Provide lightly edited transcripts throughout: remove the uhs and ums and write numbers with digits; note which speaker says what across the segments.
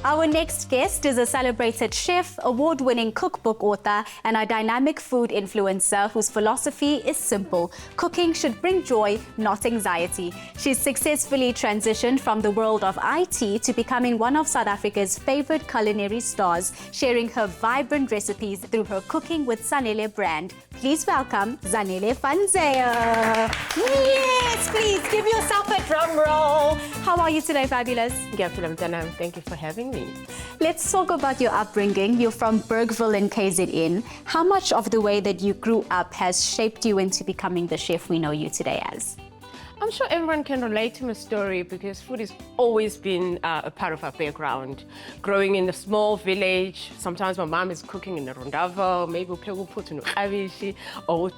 Speaker 1: Our next guest is a celebrated chef, award-winning cookbook author, and a dynamic food influencer whose philosophy is simple. Cooking should bring joy, not anxiety. She's successfully transitioned from the world of IT to becoming one of South Africa's favorite culinary stars, sharing her vibrant recipes through her Cooking with Zanele brand. Please welcome Zanele van Zyl. Yes, please give yourself a drum roll. How are you today, fabulous?
Speaker 2: Thank you for having me.
Speaker 1: Let's talk about your upbringing. You're from Bergville in KZN. How much of the way that you grew up has shaped you into becoming the chef we know you today as?
Speaker 2: I'm sure everyone can relate to my story because food has always been a part of our background. Growing in a small village, sometimes my mom is cooking in the rondava, maybe we'll put in avishi, or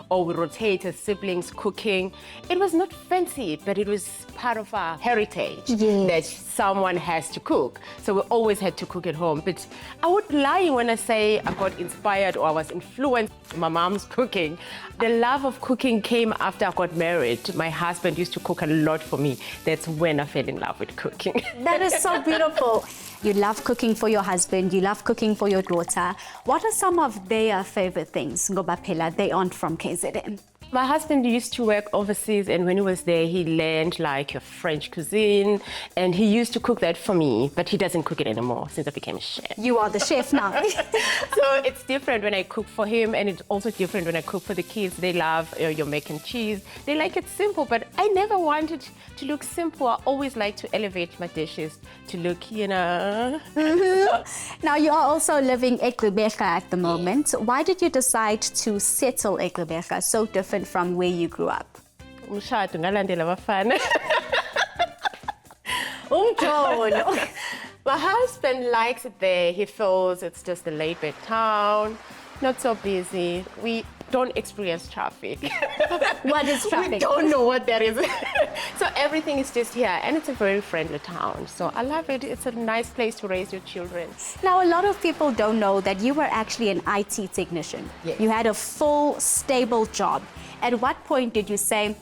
Speaker 2: or we rotate as siblings cooking. It was not fancy, but it was part of our heritage that someone has to cook. So we always had to cook at home. But I would lie when I say I got inspired or I was influenced by my mom's cooking. The love of cooking came after I got married. My husband used to cook a lot for me. That's when I fell in love with cooking.
Speaker 1: That is so beautiful. You love cooking for your husband, you love cooking for your daughter. What are some of their favorite things? Ngoba phela they aren't from KZN.
Speaker 2: My husband used to work overseas, and when he was there, he learned like a French cuisine, and he used to cook that for me, but he doesn't cook it anymore since I became a chef.
Speaker 1: You are the chef now.
Speaker 2: So it's different when I cook for him, and it's also different when I cook for the kids. They love your mac and cheese. They like it simple, but I never wanted to look simple. I always like to elevate my dishes to look, you know.
Speaker 1: Now, you are also living eGqeberha at the moment. Why did you decide to settle eGqeberha, so different from where you grew up?
Speaker 2: My husband likes it there. He feels it's just a laid-back town, not so busy. We don't experience traffic.
Speaker 1: What is traffic?
Speaker 2: We don't know what that is. So everything is just here, and it's a very friendly town. So I love it. It's a nice place to raise your children.
Speaker 1: Now, a lot of people don't know that you were actually an IT technician.
Speaker 2: Yes.
Speaker 1: You had a full, stable job. At what point did you say,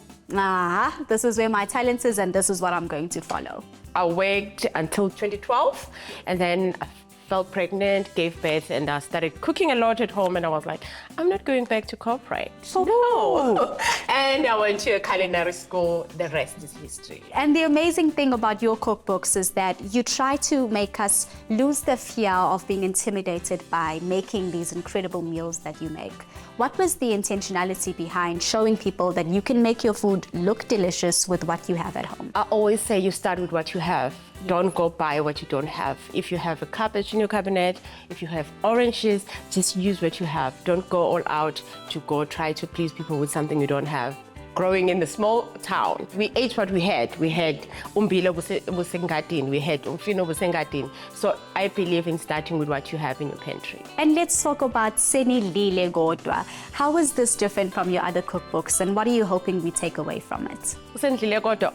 Speaker 1: this is where my talent is and this is what I'm going to follow?
Speaker 2: I worked until 2012, and then I fell pregnant, gave birth, and I started cooking a lot at home, and I was like, I'm not going back to corporate. No. And I went to a culinary school. The rest is history.
Speaker 1: And the amazing thing about your cookbooks is that you try to make us lose the fear of being intimidated by making these incredible meals that you make. What was the intentionality behind showing people that you can make your food look delicious with what you have at home?
Speaker 2: I always say you start with what you have. Don't go buy what you don't have. If you have a cabbage in your cabinet, if you have oranges, just use what you have. Don't go all out to go try to please people with something you don't have. Growing in the small town, we ate what we had. We had umbila busengadini, we had umfino busengadini. So I believe in starting with what you have in your pantry.
Speaker 1: And let's talk about Senidlile Godwa. How is this different from your other cookbooks, and what are you hoping we take away from it?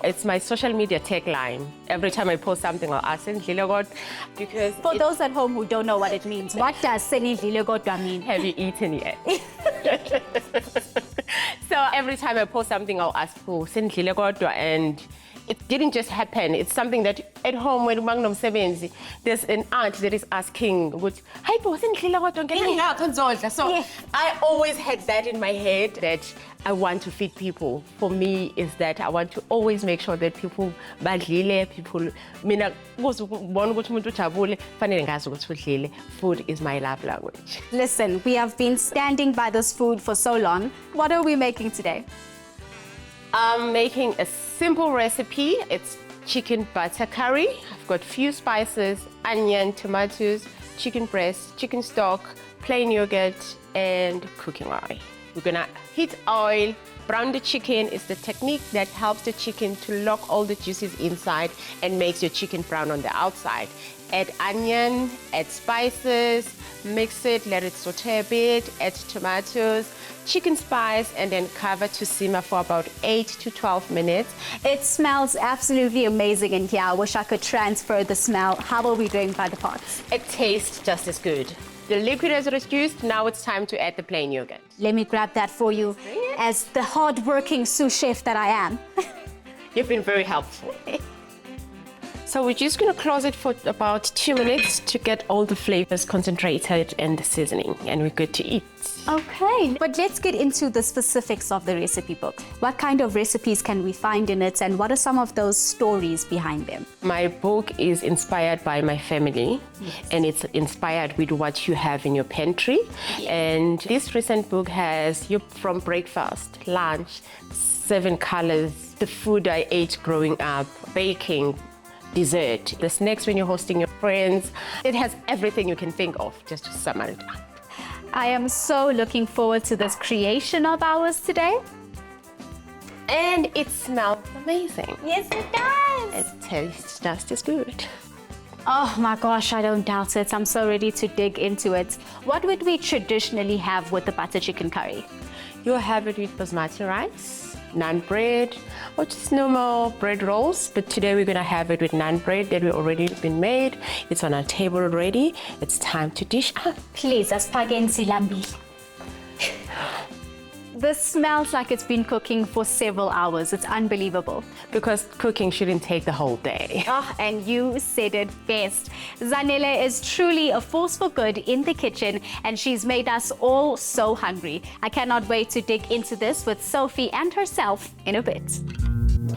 Speaker 2: It's my social media tagline. Every time I post something, I'll ask Senidlile Godwa, because
Speaker 1: for those at home who don't know what it means, what does Senidlile Godwa mean?
Speaker 2: Have you eaten yet? So every time I post something, I'll ask for Senidlile Godwa, and it didn't just happen. It's something that at home when Magnum Sevenzi, there's an aunt that is asking, so I always had that in my head that I want to feed people. For me, is that I want to always make sure that people food is my love language.
Speaker 1: Listen, we have been standing by this food for so long. What are we making today?
Speaker 2: I'm making a simple recipe. It's chicken butter curry. I've got few spices, onion, tomatoes, chicken breast, chicken stock, plain yogurt, and cooking oil. We're gonna heat oil, brown the chicken. Is the technique that helps the chicken to lock all the juices inside and makes your chicken brown on the outside. Add onion, add spices, mix it, let it saute a bit, add tomatoes, chicken spice, and then cover to simmer for about 8 to 12 minutes.
Speaker 1: It smells absolutely amazing in here. I wish I could transfer the smell. How are we doing by the pots?
Speaker 2: It tastes just as good. The liquid has reduced. Now it's time to add the plain yogurt.
Speaker 1: Let me grab that for you as the hard-working sous chef that I am.
Speaker 2: You've been very helpful. So we're just going to close it for about 2 minutes to get all the flavors concentrated and the seasoning, and we're good to eat.
Speaker 1: Okay, but let's get into the specifics of the recipe book. What kind of recipes can we find in it, and what are some of those stories behind them?
Speaker 2: My book is inspired by my family, and it's inspired with what you have in your pantry. And this recent book has you from breakfast, lunch, 7 colors, the food I ate growing up, baking, dessert, the snacks when you're hosting your friends. It has everything you can think of, just to sum it up.
Speaker 1: I am so looking forward to this creation of ours today.
Speaker 2: And it smells amazing.
Speaker 1: Yes, it does.
Speaker 2: It tastes just as good.
Speaker 1: Oh my gosh, I don't doubt it. I'm so ready to dig into it. What would we traditionally have with the butter chicken curry?
Speaker 2: You'll have it with basmati rice, naan bread, or just normal bread rolls. But today we're gonna have it with naan bread that we already been made. It's on our table already. It's time to dish up.
Speaker 1: Please, asphake nsilambi. This smells like it's been cooking for several hours. It's unbelievable.
Speaker 2: Because cooking shouldn't take the whole day.
Speaker 1: Oh, and you said it best. Zanele is truly a force for good in the kitchen, and she's made us all so hungry. I cannot wait to dig into this with Sophie and herself in a bit.